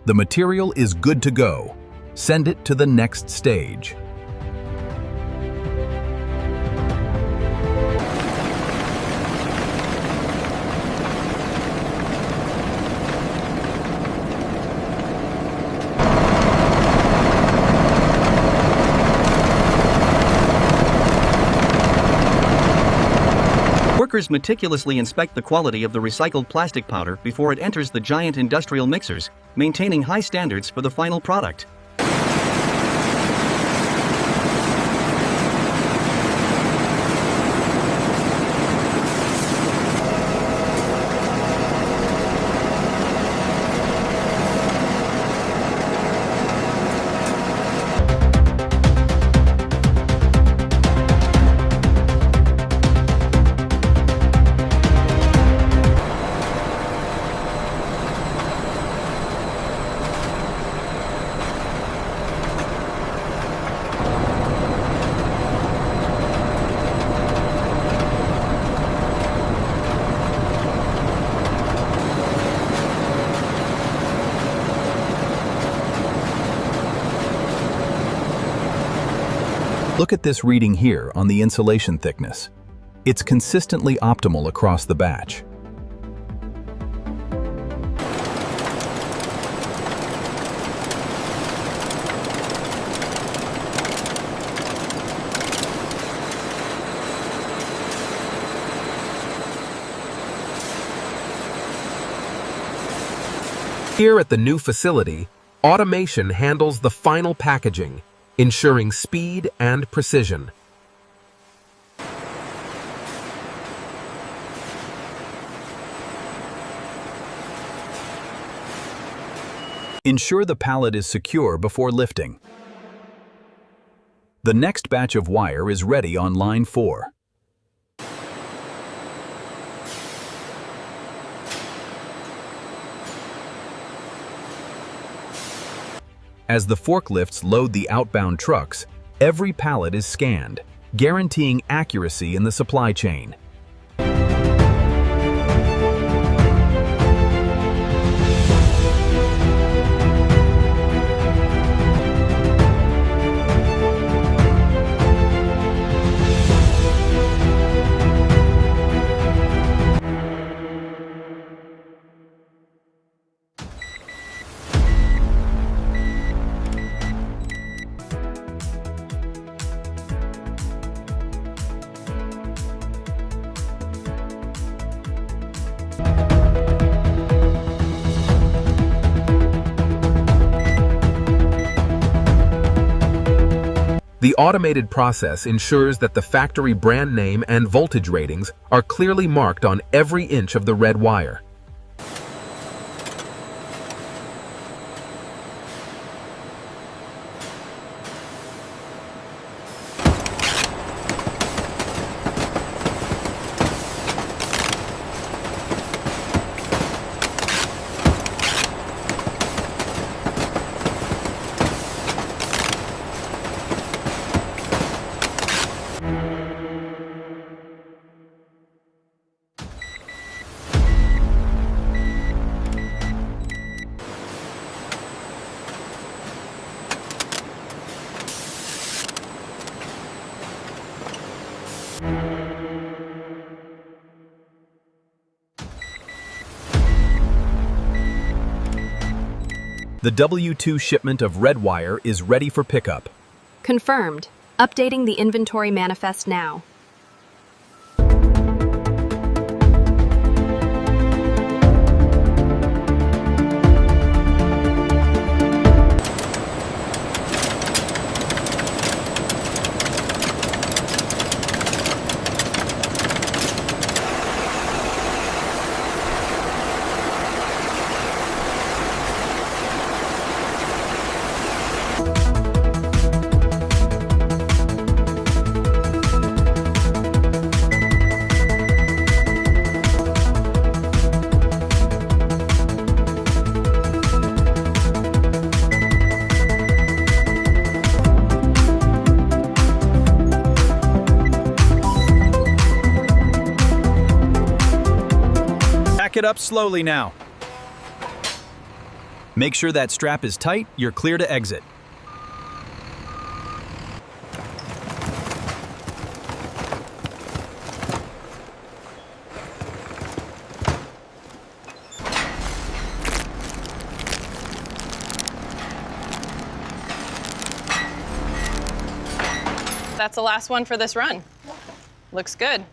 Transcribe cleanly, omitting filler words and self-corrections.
The material is good to go. Send it to the next stage. Workers meticulously inspect the quality of the recycled plastic powder before it enters the giant industrial mixers, maintaining high standards for the final product. Look at this reading here on the insulation thickness. It's consistently optimal across the batch. Here at the new facility, automation handles the final packaging, ensuring speed and precision. Ensure the pallet is secure before lifting. The next batch of wire is ready on line 4. As the forklifts load the outbound trucks, every pallet is scanned, guaranteeing accuracy in the supply chain. The automated process ensures that the factory brand name and voltage ratings are clearly marked on every inch of the red wire. The W2 shipment of red wire is ready for pickup. Confirmed. Updating the inventory manifest now. Back it up slowly now. Make sure that strap is tight, you're clear to exit. That's the last one for this run. Looks good.